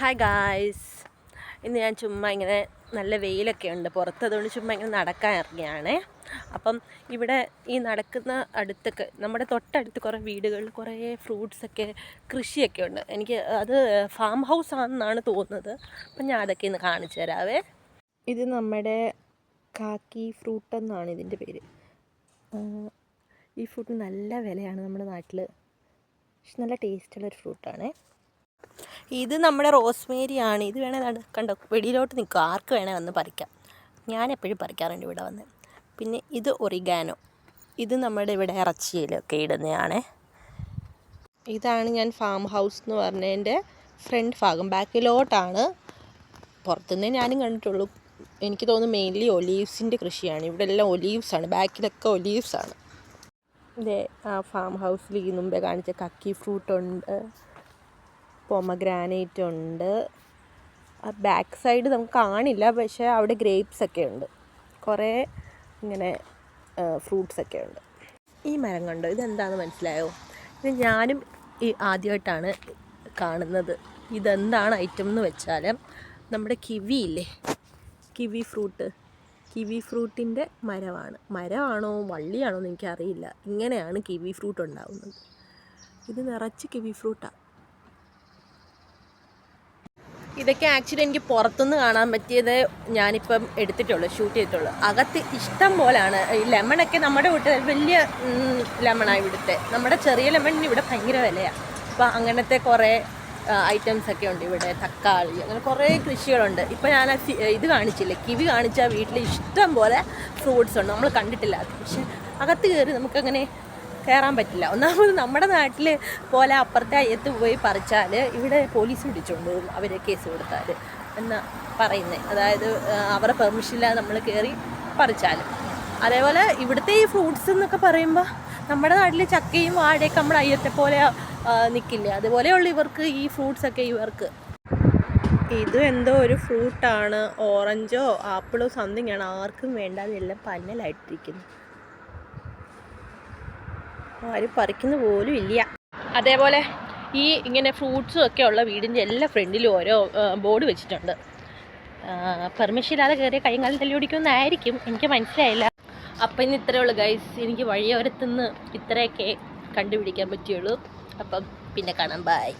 Hi guys, ഇന്ന് ഞാൻ ചുമ്മാ ഇങ്ങനെ നല്ല വെയിലൊക്കെ ഉണ്ട് പുറത്ത്, അതുകൊണ്ട് ചുമ്മാ ഇങ്ങനെ നടക്കാൻ ഇറങ്ങിയാണ്. അപ്പം ഇവിടെ ഈ നടക്കുന്ന അടുത്തൊക്കെ നമ്മുടെ തൊട്ടടുത്ത് കുറേ വീടുകളിൽ കുറേ ഫ്രൂട്ട്സൊക്കെ കൃഷിയൊക്കെ ഉണ്ട്. എനിക്ക് അത് ഫാം ഹൗസ് ആണെന്നാണ് തോന്നുന്നത്. അപ്പം ഞാൻ അതൊക്കെ ഇന്ന് കാണിച്ചു തരാവേ. ഇത് നമ്മുടെ കാക്കി ഫ്രൂട്ട് എന്നാണ് ഇതിൻ്റെ പേര്. ഈ ഫ്രൂട്ട് നല്ല വിലയാണ് നമ്മുടെ നാട്ടിൽ, പക്ഷെ നല്ല ടേസ്റ്റുള്ളൊരു ഫ്രൂട്ടാണേ. ഇത് നമ്മുടെ റോസ്മേരി ആണ്. ഇത് വേണേൽ കണ്ടോ വെടിയിലോട്ട് നിൽക്കുക, ആർക്ക് വേണേൽ വന്ന് പറിക്കാം. ഞാൻ എപ്പോഴും പറിക്കാറുണ്ട് ഇവിടെ വന്ന്. പിന്നെ ഇത് ഒറിഗാനോ, ഇത് നമ്മുടെ ഇവിടെ ഇറച്ചിയിലൊക്കെ ഇടുന്നതാണ്. ഇതാണ് ഞാൻ ഫാം ഹൗസ് എന്ന് പറഞ്ഞതിൻ്റെ ഫ്രണ്ട് ഭാഗം. ബാക്കിലോട്ടാണ്. പുറത്തുനിന്നേ ഞാനും കണ്ടിട്ടുള്ളൂ. എനിക്ക് തോന്നുന്നു മെയിൻലി ഒലീവ്സിൻ്റെ കൃഷിയാണ്. ഇവിടെ എല്ലാം ഒലീവ്സാണ്, ബാക്കിലൊക്കെ ഒലീവ്സാണ്. ഇതേ ആ ഫാം ഹൗസിൽ ഈ മുമ്പേ കാണിച്ച കക്കി ഫ്രൂട്ടുണ്ട്, പൊമഗ്രാനൈറ്റ് ഉണ്ട്. ബാക്ക് സൈഡ് നമുക്ക് കാണില്ല, പക്ഷേ അവിടെ ഗ്രേപ്സ് ഒക്കെ ഉണ്ട്, കുറേ ഇങ്ങനെ ഫ്രൂട്ട്സൊക്കെ ഉണ്ട്. ഈ മരം കണ്ടോ, ഇതെന്താണെന്ന് മനസ്സിലായോ? ഇത് ഞാനും ആദ്യമായിട്ടാണ് കാണുന്നത്. ഇതെന്താണ് ഐറ്റം എന്ന് വെച്ചാൽ നമ്മുടെ കിവി ഇല്ലേ, കിവി ഫ്രൂട്ടിൻ്റെ മരമാണോ വള്ളിയാണോ എന്ന് എനിക്കറിയില്ല. ഇങ്ങനെയാണ് കിവി ഫ്രൂട്ട് ഉണ്ടാകുന്നത്. ഇത് നിറച്ച് കിവി ഫ്രൂട്ടാണ്. ഇതൊക്കെ ആക്ച്വലി എനിക്ക് പുറത്തുനിന്ന് കാണാൻ പറ്റിയത് ഞാനിപ്പം ഷൂട്ട് ചെയ്തിട്ടുള്ളൂ. അകത്ത് ഇഷ്ടം പോലാണ്. ഈ ലെമണൊക്കെ നമ്മുടെ വീട്ടിൽ വലിയ ലെമണാണ് ഇവിടുത്തെ. നമ്മുടെ ചെറിയ ലെമണിന് ഇവിടെ ഭയങ്കര വിലയാണ്. അപ്പോൾ അങ്ങനത്തെ കുറേ ഐറ്റംസൊക്കെ ഉണ്ട് ഇവിടെ. തക്കാളി, അങ്ങനെ കുറേ കൃഷികളുണ്ട്. ഇപ്പോൾ ഞാൻ ഇത് കാണിച്ചില്ലേ, കിവി കാണിച്ചാൽ വീട്ടിൽ ഇഷ്ടം പോലെ ഫ്രൂട്ട്സ് ഉണ്ട്, നമ്മൾ കണ്ടിട്ടില്ല. പക്ഷെ അകത്ത് കയറി നമുക്കങ്ങനെ കയറാൻ പറ്റില്ല. ഒന്നാമത് നമ്മുടെ നാട്ടിൽ പോലെ അപ്പുറത്തെ അയ്യത്ത് പോയി പറിച്ചാൽ ഇവിടെ പോലീസ് പിടിച്ചുകൊണ്ട് പോകും, അവർ കേസ് കൊടുത്താൽ എന്നാ പറയുന്നത്. അതായത് അവരുടെ പെർമിഷൻ ഇല്ലാതെ നമ്മൾ കയറി പറിച്ചാൽ. അതേപോലെ ഇവിടുത്തെ ഈ ഫ്രൂട്ട്സ് എന്നൊക്കെ പറയുമ്പോൾ നമ്മുടെ നാട്ടിൽ ചക്കയും വാഴയൊക്കെ നമ്മുടെ അയ്യത്തെ പോലെ നിൽക്കില്ല, അതുപോലെയുള്ള ഇവർക്ക് ഈ ഫ്രൂട്ട്സൊക്കെ ഇവർക്ക്. ഇതും എന്തോ ഒരു ഫ്രൂട്ടാണ്, ഓറഞ്ചോ ആപ്പിളോ സംതിങ് ആണ്. ആർക്കും വേണ്ടാതെ എല്ലാം പന്നലായിട്ടിരിക്കുന്നു, ആരും പറിക്കുന്ന പോലും ഇല്ല. അതേപോലെ ഈ ഇങ്ങനെ ഫ്രൂട്ട്സും ഒക്കെ ഉള്ള വീടിൻ്റെ എല്ലാ ഫ്രണ്ടിലും ഓരോ ബോർഡ് വെച്ചിട്ടുണ്ട്. പെർമിഷൻ ഇല്ലാതെ കയറിയ കൈകാലം തല്ലി ഓടിക്കുന്നതായിരിക്കും, എനിക്ക് മനസ്സിലായില്ല. അപ്പം ഇന്ന് ഇത്രയേ ഉള്ളൂ ഗൈസ്. എനിക്ക് വഴിയോരത്തുനിന്ന് ഇത്രയൊക്കെ കണ്ടുപിടിക്കാൻ പറ്റുള്ളൂ. അപ്പം പിന്നെ കാണാം, ബൈ.